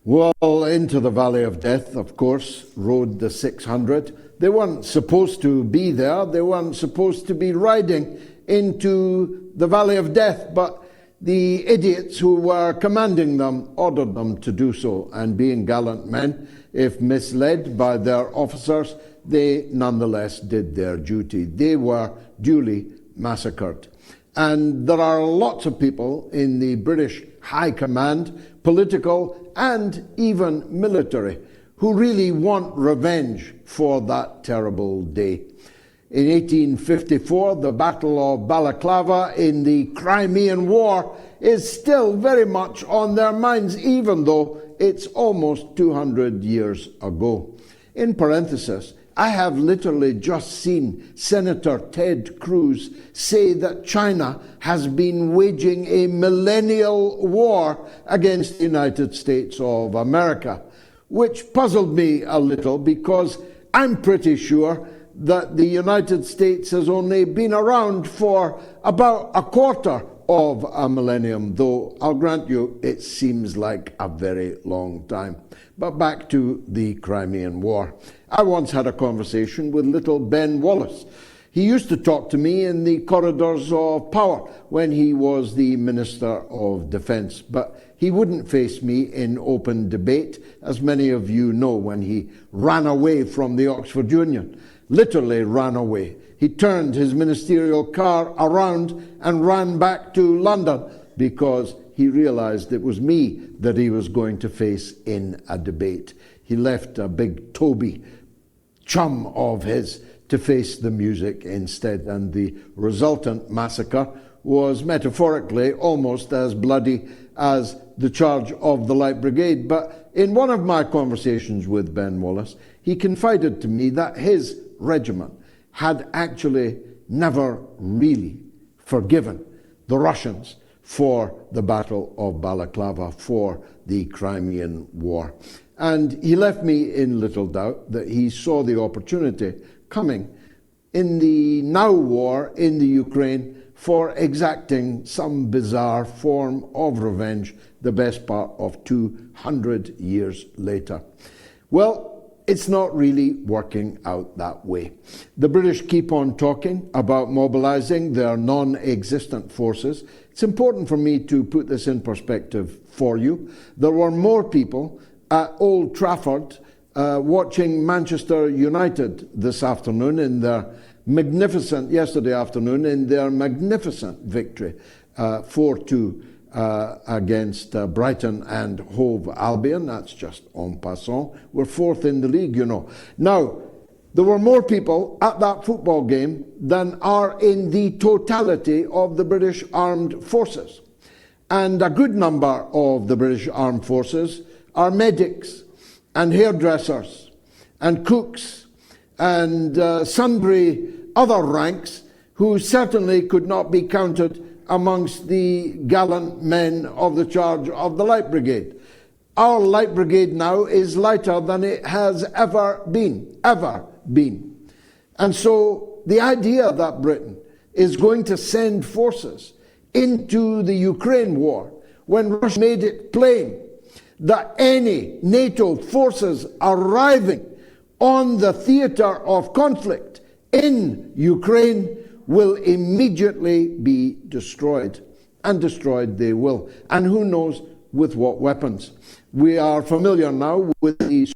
Well, into the Valley of Death, of course, rode the 600. They weren't supposed to be there. They weren't supposed to be riding into the Valley of Death, but the idiots who were commanding them ordered them to do so. And being gallant men, if misled by their officers, they nonetheless did their duty. They were duly massacred. And there are lots of people in the British High Command, political and even military, who really want revenge for that terrible day. In 1854, the Battle of Balaclava in the Crimean War is still very much on their minds, even though it's almost 200 years ago. In parenthesis, I have literally just seen Senator Ted Cruz say that China has been waging a millennial war against the United States of America, which puzzled me a little because I'm pretty sure that the United States has only been around for about a quarter of a millennium, though I'll grant you it seems like a very long time. But back to the Crimean War. I once had a conversation with little Ben Wallace. He used to talk to me in the corridors of power when he was the Minister of Defence, but he wouldn't face me in open debate, as many of you know, when he ran away from the Oxford Union. Literally ran away. He turned his ministerial car around and ran back to London because he realized it was me that he was going to face in a debate. He left a big Toby chum of his to face the music instead, and the resultant massacre was metaphorically almost as bloody as the charge of the Light Brigade. But in one of my conversations with Ben Wallace, he confided to me that his regiment had actually never really forgiven the Russians for the Battle of Balaclava, for the Crimean War. And he left me in little doubt that he saw the opportunity coming in the now war in the Ukraine for exacting some bizarre form of revenge the best part of 200 years later. Well, it's not really working out that way. The British keep on talking about mobilizing their non-existent forces. It's important for me to put this in perspective for you. There were more people at Old Trafford watching Manchester United this afternoon in their yesterday afternoon in their magnificent victory 4-2 against Brighton and Hove Albion. That's just en passant. We're fourth in the league, you know. Now, there were more people at that football game than are in the totality of the British Armed Forces. And a good number of the British Armed Forces are medics and hairdressers and cooks and sundry other ranks who certainly could not be counted amongst the gallant men of the charge of the Light Brigade. Our Light Brigade now is lighter than it has ever been. And so the idea that Britain is going to send forces into the Ukraine war, when Russia made it plain that any NATO forces arriving on the theater of conflict in Ukraine will immediately be destroyed. And destroyed they will. And who knows with what weapons. We are familiar now with the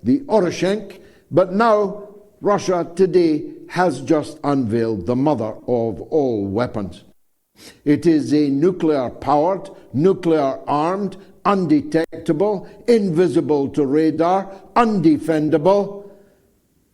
Oroshenk, but now Russia today has just unveiled the mother of all weapons. It is a nuclear-powered, nuclear-armed, undetectable, invisible to radar, undefendable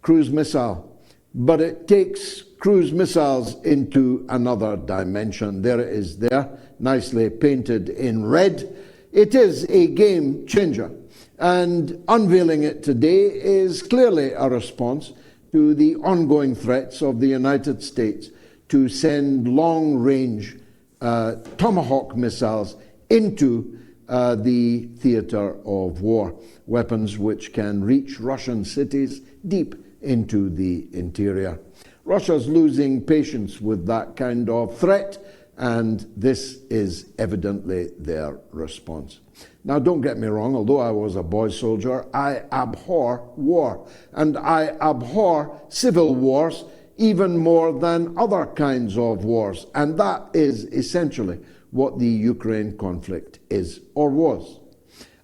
cruise missile. But it takes cruise missiles into another dimension. There it is there, nicely painted in red. It is a game changer. And unveiling it today is clearly a response to the ongoing threats of the United States to send long-range Tomahawk missiles into the theater of war, weapons which can reach Russian cities deep into the interior. Russia's losing patience with that kind of threat. and this is evidently their response. Now, don't get me wrong, although I was a boy soldier, I abhor war, and I abhor civil wars even more than other kinds of wars, and that is essentially what the Ukraine conflict is, or was,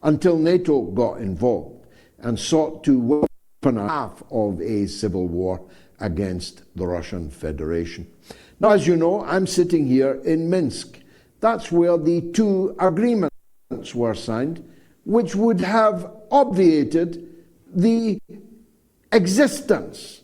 until NATO got involved and sought to weaponize half of a civil war against the Russian Federation. Now, as you know, I'm sitting here in Minsk. That's where the two agreements were signed, which would have obviated the existence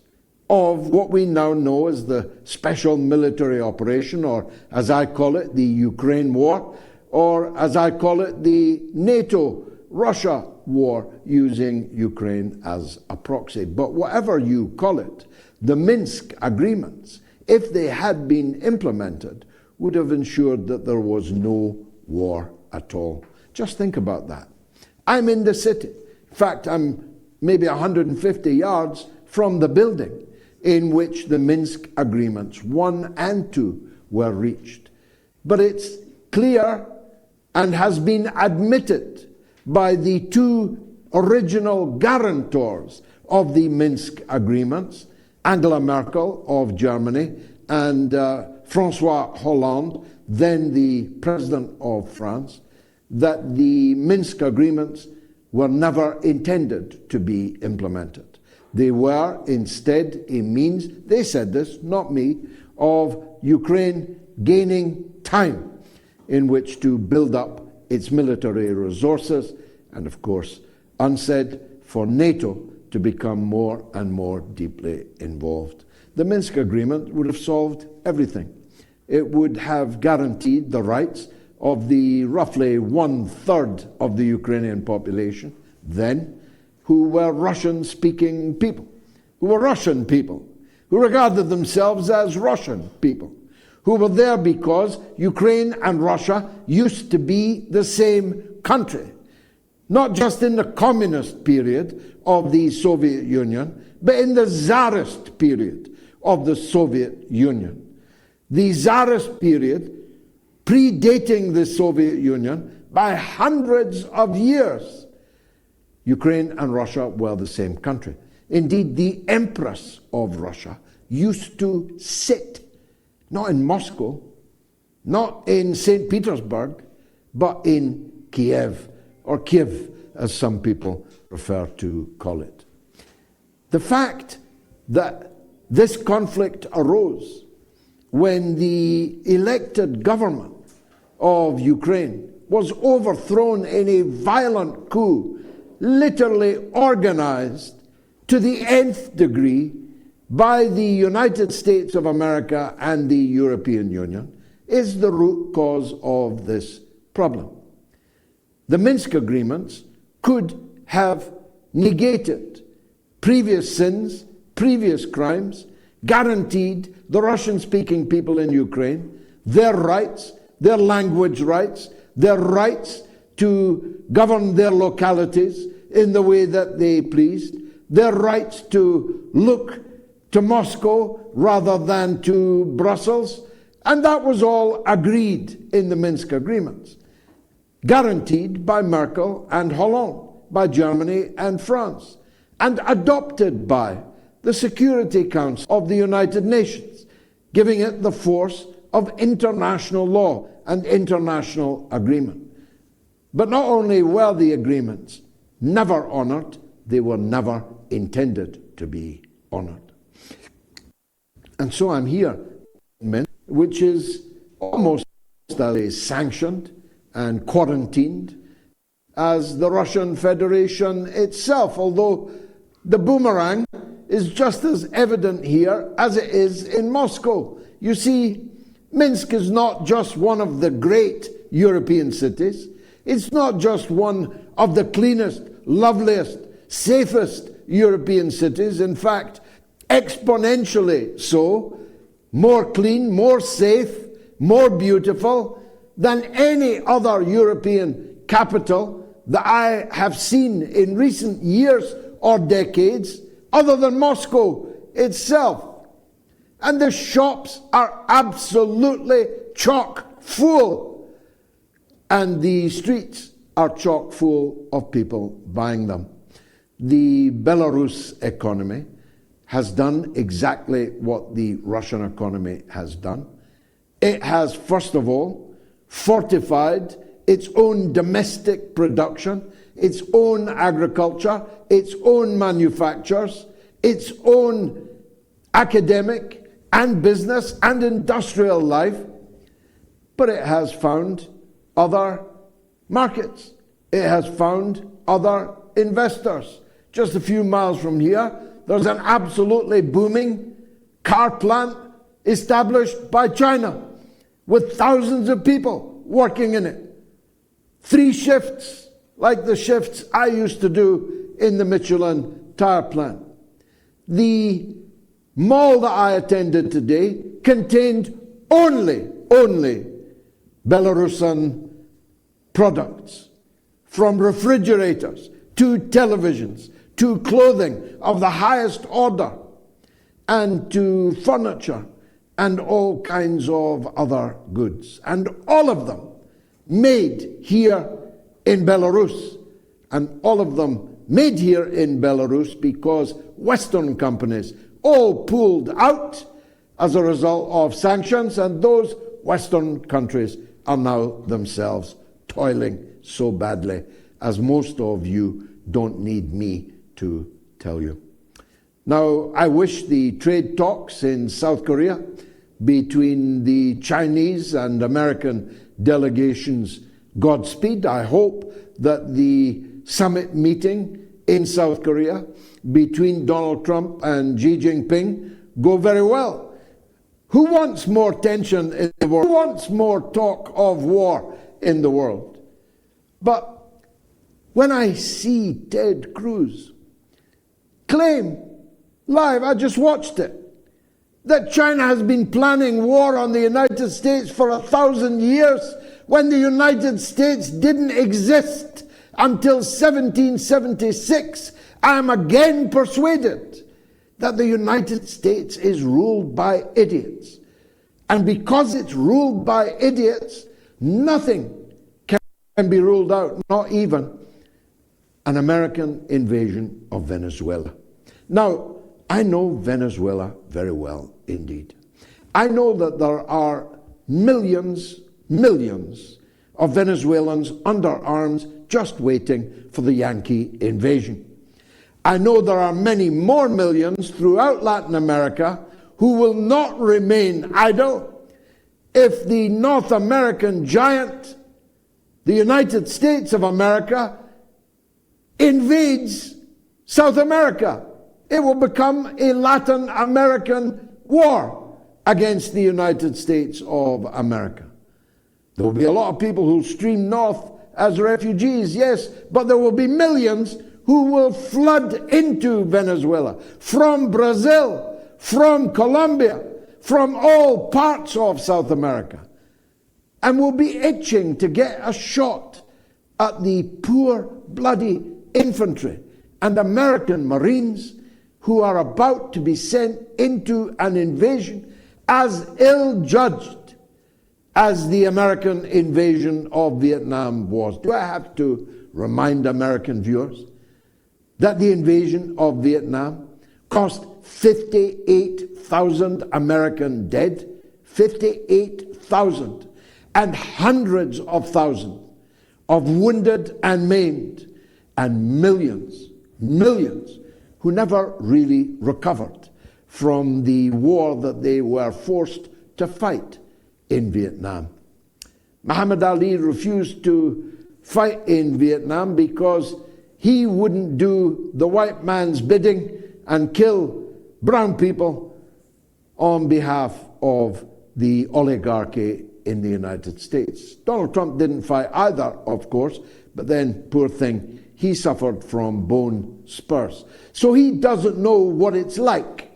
of what we now know as the special military operation, or as I call it, the Ukraine war, or as I call it, the NATO-Russia war, using Ukraine as a proxy. But whatever you call it, the Minsk agreements, if they had been implemented, would have ensured that there was no war at all. Just think about that. I'm in the city. In fact, I'm maybe 150 yards from the building in which the Minsk agreements 1 and 2 were reached. But it's clear and has been admitted by the two original guarantors of the Minsk agreements, Angela Merkel of Germany and François Hollande, then the President of France, that the Minsk agreements were never intended to be implemented. They were instead a means, they said this, not me, of Ukraine gaining time in which to build up its military resources, and of course, unsaid, for NATO to become more and more deeply involved. The Minsk agreement would have solved everything. It would have guaranteed the rights of the roughly 1/3 of the Ukrainian population then, who were Russian-speaking people, who were Russian people, who regarded themselves as Russian people, who were there because Ukraine and Russia used to be the same country, not just in the communist period of the Soviet Union, but in the Tsarist period of the Soviet Union. The Tsarist period, predating the Soviet Union by hundreds of years, Ukraine and Russia were the same country. Indeed, the Empress of Russia used to sit, not in Moscow, not in St. Petersburg, but in Kiev, or Kiev, as some people prefer to call it. The fact that this conflict arose when the elected government of Ukraine was overthrown in a violent coup, literally organized to the nth degree by the United States of America and the European Union, is the root cause of this problem. The Minsk agreements could have negated previous sins, previous crimes, guaranteed the Russian-speaking people in Ukraine their rights, their language rights, their rights to govern their localities in the way that they pleased, their rights to look to Moscow rather than to Brussels, and that was all agreed in the Minsk agreements, guaranteed by Merkel and Hollande, by Germany and France, and adopted by the Security Council of the United Nations, giving it the force of international law and international agreement. But not only were the agreements never honored, they were never intended to be honored. And so I'm here, which is almost as sanctioned and quarantined as the Russian Federation itself, although the boomerang is just as evident here as it is in Moscow. You see, Minsk is not just one of the great European cities. It's not just one of the cleanest, loveliest, safest European cities. In fact, exponentially so, more clean, more safe, more beautiful than any other European capital that I have seen in recent years or decades, other than Moscow itself. And the shops are absolutely chock full, and the streets are chock full of people buying them. The Belarus economy has done exactly what the Russian economy has done. It has, first of all, fortified its own domestic production, its own agriculture, its own manufactures, its own academic and business and industrial life, but it has found other markets. It has found other investors. Just a few miles from here, there's an absolutely booming car plant established by China with thousands of people working in it. 3 shifts, like the shifts I used to do in the Michelin tire plant. The mall that I attended today contained only Belarusian products, from refrigerators to televisions to clothing of the highest order and to furniture and all kinds of other goods, and all of them made here in Belarus, and all of them made here in Belarus because Western companies all pulled out as a result of sanctions, and those Western countries are now themselves toiling so badly, as most of you don't need me to tell you. Now, I wish the trade talks in South Korea between the Chinese and American delegations Godspeed. I hope that the summit meeting in South Korea between Donald Trump and Xi Jinping go very well. Who wants more tension in the world? Who wants more talk of war in the world? But when I see Ted Cruz claim live, I just watched it, that China has been planning war on the United States for 1,000 years, when the United States didn't exist until 1776, I am again persuaded that the United States is ruled by idiots. And because it's ruled by idiots, nothing can be ruled out, not even an American invasion of Venezuela. Now, I know Venezuela very well indeed. I know that there are millions of Venezuelans under arms just waiting for the Yankee invasion. I know there are many more millions throughout Latin America who will not remain idle if the North American giant, the United States of America, invades South America. It will become a Latin American war against the United States of America. There will be a lot of people who stream north as refugees, yes, but there will be millions who will flood into Venezuela from Brazil, from Colombia, from all parts of South America, and will be itching to get a shot at the poor, bloody infantry and American Marines who are about to be sent into an invasion as ill-judged as the American invasion of Vietnam was. Do I have to remind American viewers that the invasion of Vietnam cost 58,000 American dead, 58,000, and hundreds of thousands of wounded and maimed, and millions who never really recovered from the war that they were forced to fight in Vietnam. Muhammad Ali refused to fight in Vietnam because he wouldn't do the white man's bidding and kill brown people on behalf of the oligarchy in the United States. Donald Trump didn't fight either, of course, but then, poor thing, he suffered from bone spurs. So he doesn't know what it's like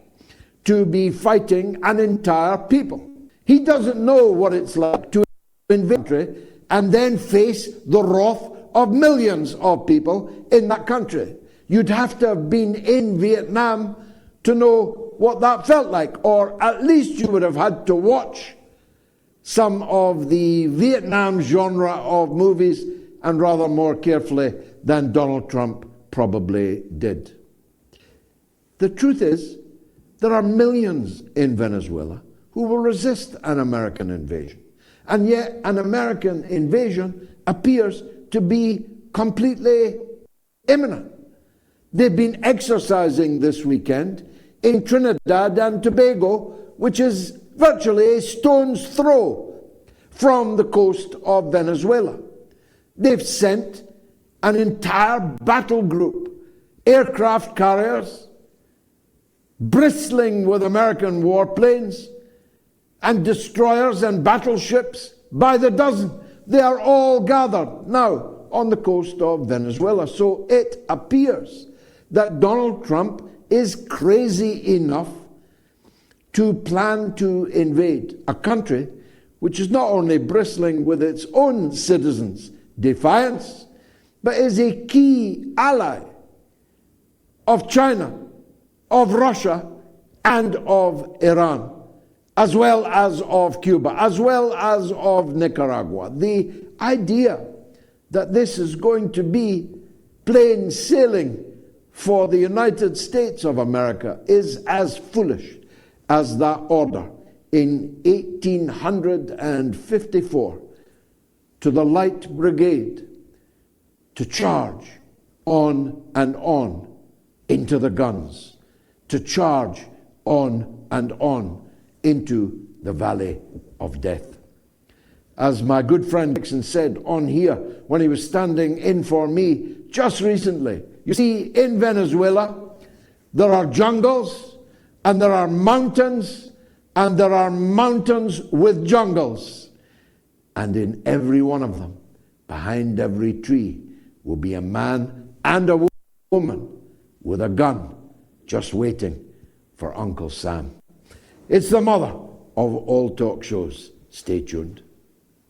to be fighting an entire people. He doesn't know what it's like to invade a country and then face the wrath of millions of people in that country. You'd have to have been in Vietnam to know what that felt like, or at least you would have had to watch some of the Vietnam genre of movies, and rather more carefully than Donald Trump probably did. The truth is, there are millions in Venezuela who will resist an American invasion. And yet an American invasion appears to be completely imminent. They've been exercising this weekend in Trinidad and Tobago, which is virtually a stone's throw from the coast of Venezuela. They've sent an entire battle group, aircraft carriers, bristling with American warplanes, and destroyers and battleships by the dozen. They are all gathered now on the coast of Venezuela. So it appears that Donald Trump is crazy enough to plan to invade a country which is not only bristling with its own citizens' defiance, but is a key ally of China, of Russia, and of Iran, as well as of Cuba, as well as of Nicaragua. The idea that this is going to be plain sailing for the United States of America is as foolish as that order in 1854 to the Light Brigade to charge on and on into the guns, to charge on and on into the valley of death. As my good friend Dixon said on here when he was standing in for me just recently, you see, in Venezuela, there are jungles, and there are mountains, and there are mountains with jungles. And in every one of them, behind every tree, will be a man and a woman with a gun just waiting for Uncle Sam. It's the mother of all talk shows. Stay tuned.